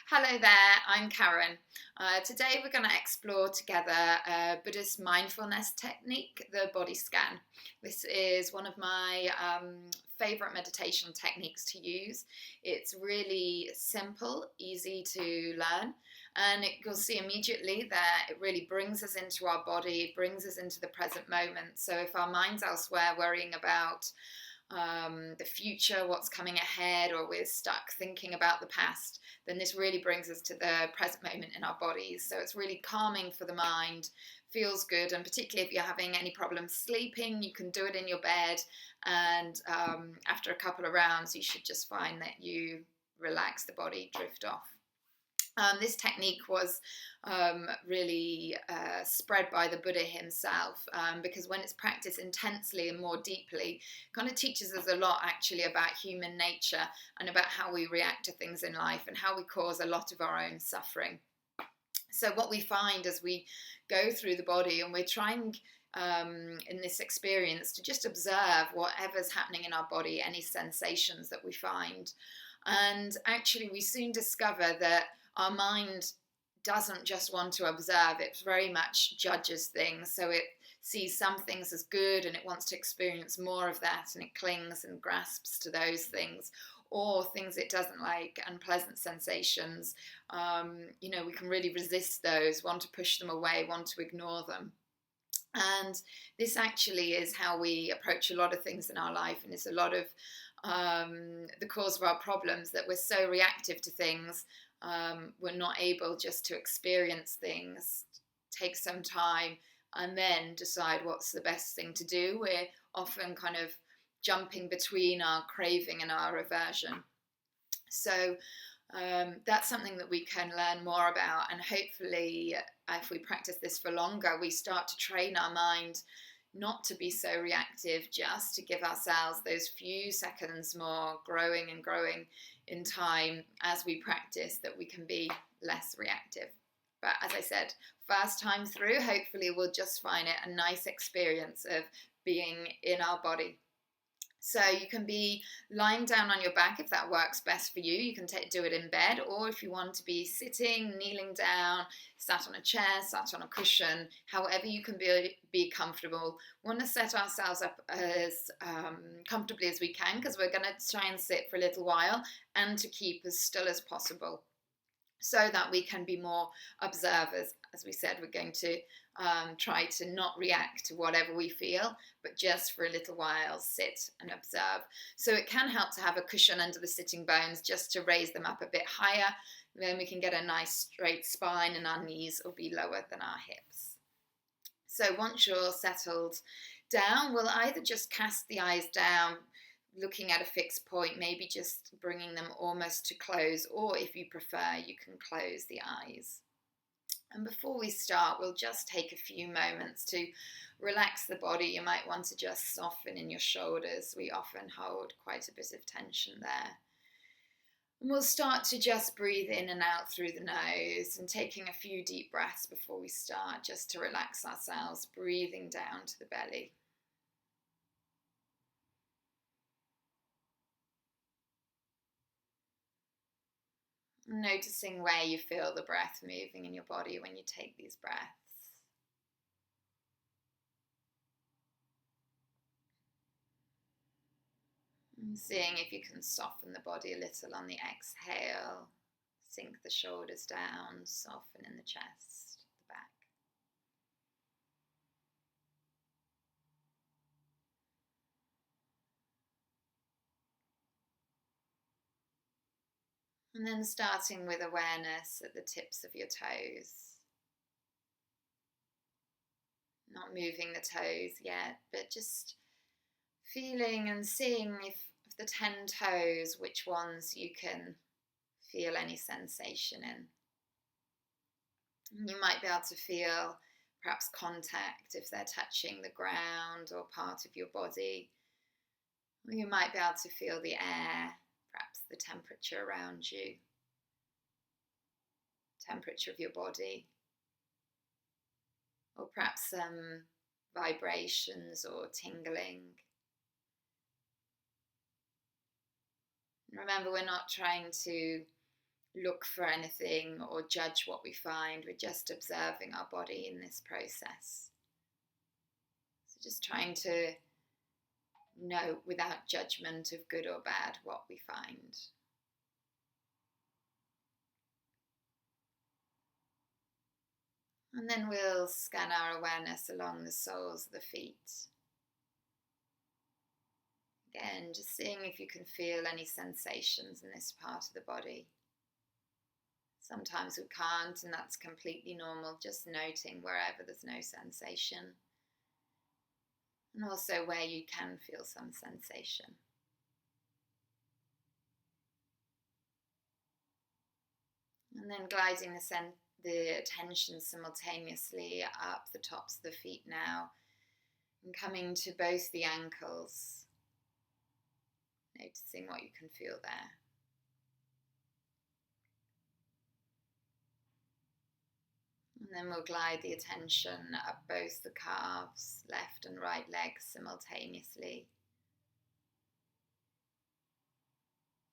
Hello there, I'm Karen. Today we're going to explore together a Buddhist mindfulness technique, the body scan. This is one of my favourite meditation techniques to use. It's really simple, easy to learn, and you'll see immediately that it really brings us into our body, brings us into the present moment. So if our mind's elsewhere worrying about the future, what's coming ahead, or we're stuck thinking about the past, then this really brings us to the present moment in our bodies. So it's really calming for the mind, feels good, and particularly if you're having any problems sleeping, you can do it in your bed, and after a couple of rounds, you should just find that you relax the body, drift off. This technique was really spread by the Buddha himself, because when it's practiced intensely and more deeply, it kind of teaches us a lot actually about human nature and about how we react to things in life and how we cause a lot of our own suffering. So what we find as we go through the body and we're trying in this experience to just observe whatever's happening in our body, any sensations that we find. And actually we soon discover that our mind doesn't just want to observe, it very much judges things. So it sees some things as good and it wants to experience more of that, and it clings and grasps to those things. Or things it doesn't like, unpleasant sensations, we can really resist those, want to push them away, want to ignore them. And this actually is how we approach a lot of things in our life, and it's a lot of the cause of our problems, that we're so reactive to things. We're not able just to experience things, take some time, and then decide what's the best thing to do. We're often kind of jumping between our craving and our aversion. So that's something that we can learn more about, and hopefully if we practice this for longer, we start to train our mind not to be so reactive, just to give ourselves those few seconds more, growing and growing in time as we practice, that we can be less reactive. But as I said, first time through, hopefully we'll just find it a nice experience of being in our body. So you can be lying down on your back if that works best for you. You can do it in bed, or if you want to be sitting, kneeling down, sat on a chair, sat on a cushion, however you can be comfortable. We want to set ourselves up as comfortably as we can, because we're going to try and sit for a little while, and to keep as still as possible, so that we can be more observers. As we said, we're going to try to not react to whatever we feel, but just for a little while sit and observe. So it can help to have a cushion under the sitting bones, just to raise them up a bit higher. Then we can get a nice straight spine, and our knees will be lower than our hips. So once you're settled down, we'll either just cast the eyes down, looking at a fixed point, maybe just bringing them almost to close, or if you prefer, you can close the eyes. And before we start, we'll just take a few moments to relax the body. You might want to just soften in your shoulders. We often hold quite a bit of tension there. And we'll start to just breathe in and out through the nose, and taking a few deep breaths before we start, just to relax ourselves, breathing down to the belly. Noticing where you feel the breath moving in your body when you take these breaths. And seeing if you can soften the body a little on the exhale. Sink the shoulders down, soften in the chest, the back. And then starting with awareness at the tips of your toes. Not moving the toes yet, but just feeling and seeing if of the 10 toes, which ones you can feel any sensation in. And you might be able to feel perhaps contact if they're touching the ground or part of your body. Or you might be able to feel the air, perhaps the temperature around you, temperature of your body, or perhaps some vibrations or tingling. Remember, we're not trying to look for anything or judge what we find. We're just observing our body in this process. So just trying to note without judgment of good or bad what we find. And then we'll scan our awareness along the soles of the feet. Again, just seeing if you can feel any sensations in this part of the body. Sometimes we can't, and that's completely normal, just noting wherever there's no sensation. And also where you can feel some sensation. And then gliding the attention simultaneously up the tops of the feet now, and coming to both the ankles, noticing what you can feel there. And then we'll glide the attention up both the calves, left and right legs simultaneously.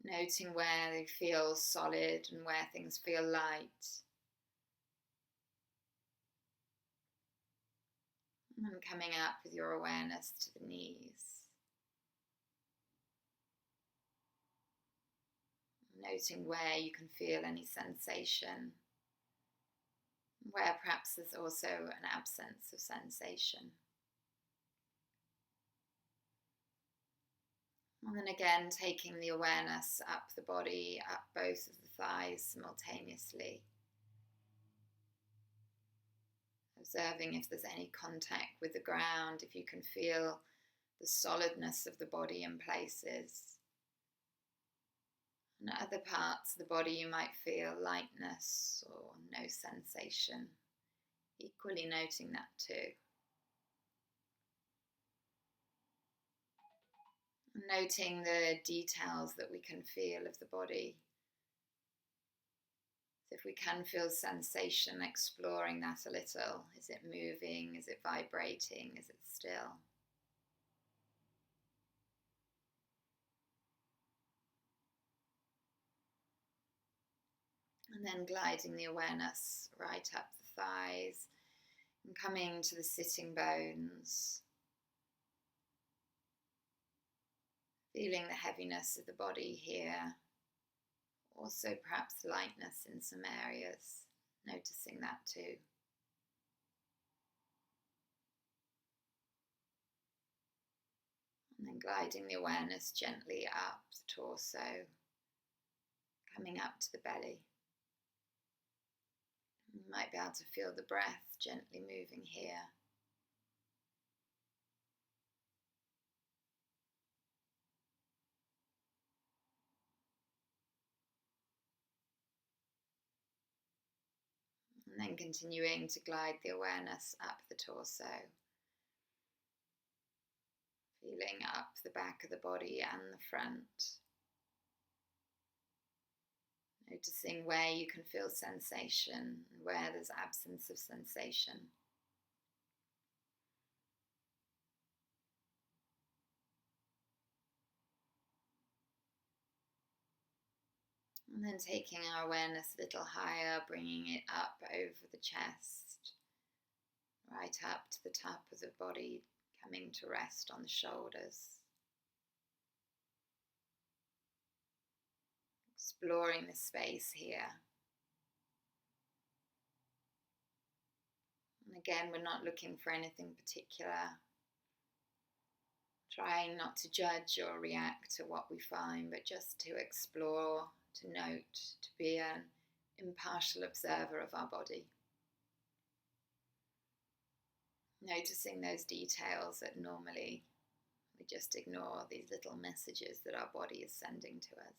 Noting where they feel solid and where things feel light. And coming up with your awareness to the knees. Noting where you can feel any sensation. Where perhaps there's also an absence of sensation. And then again, taking the awareness up the body, up both of the thighs simultaneously. Observing if there's any contact with the ground, if you can feel the solidness of the body in places. And other parts of the body you might feel lightness or no sensation. Equally noting that too. And noting the details that we can feel of the body. So if we can feel sensation, exploring that a little. Is it moving? Is it vibrating? Is it still? And then gliding the awareness right up the thighs and coming to the sitting bones. Feeling the heaviness of the body here. Also perhaps lightness in some areas. Noticing that too. And then gliding the awareness gently up the torso. Coming up to the belly. You might be able to feel the breath gently moving here. And then continuing to glide the awareness up the torso. Feeling up the back of the body and the front. Noticing where you can feel sensation and where there's absence of sensation. And then taking our awareness a little higher, bringing it up over the chest, right up to the top of the body, coming to rest on the shoulders. Exploring the space here. And again, we're not looking for anything particular. Trying not to judge or react to what we find, but just to explore, to note, to be an impartial observer of our body. Noticing those details that normally we just ignore, these little messages that our body is sending to us.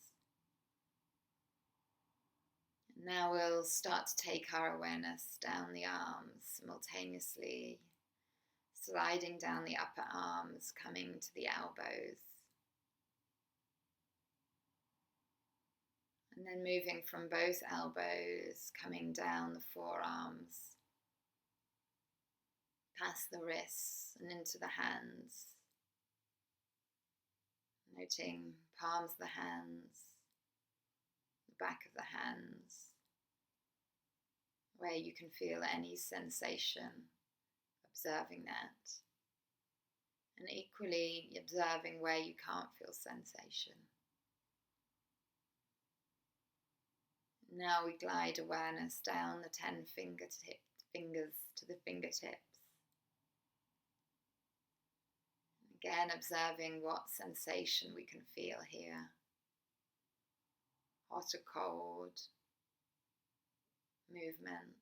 And now we'll start to take our awareness down the arms simultaneously, sliding down the upper arms, coming to the elbows. And then moving from both elbows, coming down the forearms, past the wrists and into the hands. Noting palms of the hands, the back of the hands, where you can feel any sensation, observing that. And equally observing where you can't feel sensation. Now we glide awareness down the 10 fingers to the fingertips. Again, observing what sensation we can feel here. Hot or cold, movement,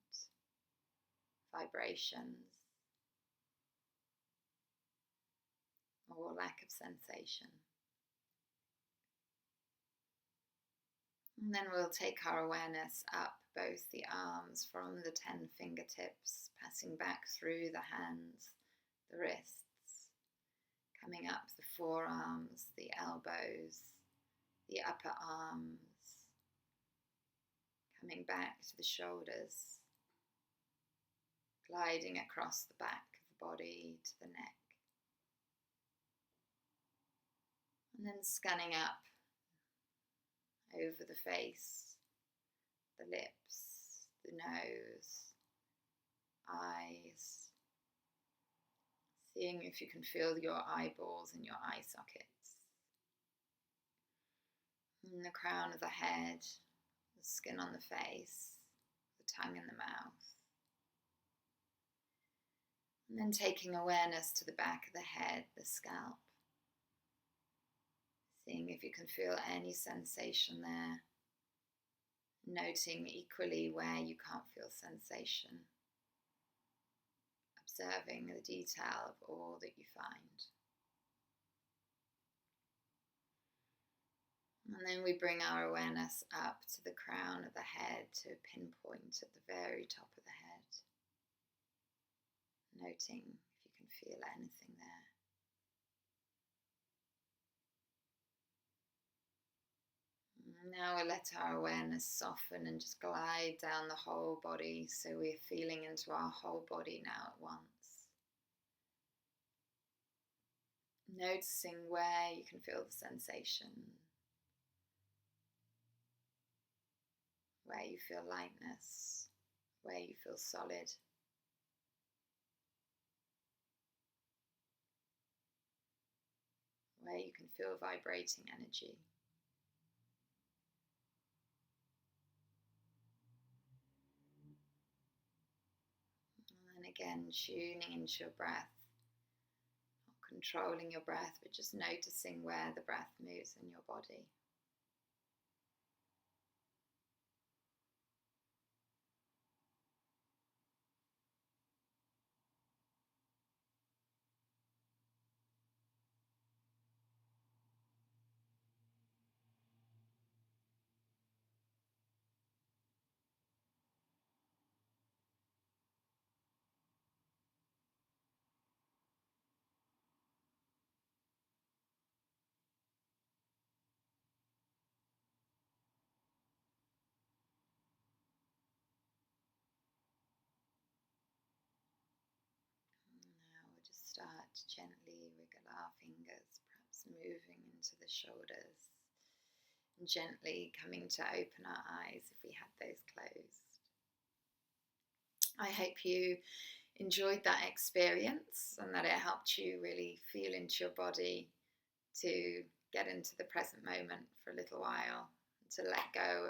vibrations, or lack of sensation. And then we'll take our awareness up both the arms from the 10 fingertips, passing back through the hands, the wrists, coming up the forearms, the elbows, the upper arms, coming back to the shoulders, gliding across the back of the body to the neck. And then scanning up over the face, the lips, the nose, eyes, seeing if you can feel your eyeballs and your eye sockets, and the crown of the head, the skin on the face, the tongue in the mouth. And then taking awareness to the back of the head, the scalp, seeing if you can feel any sensation there, noting equally where you can't feel sensation, observing the detail of all that you find. And then we bring our awareness up to the crown of the head, to a pinpoint at the very top of the head, noting if you can feel anything there. Now we'll let our awareness soften and just glide down the whole body, so we're feeling into our whole body now at once. Noticing where you can feel the sensation, where you feel lightness, where you feel solid. Where you can feel vibrating energy. And again, tuning into your breath, not controlling your breath, but just noticing where the breath moves in your body. Just start to gently wiggle our fingers, perhaps moving into the shoulders, and gently coming to open our eyes if we had those closed. I hope you enjoyed that experience and that it helped you really feel into your body, to get into the present moment for a little while, to let go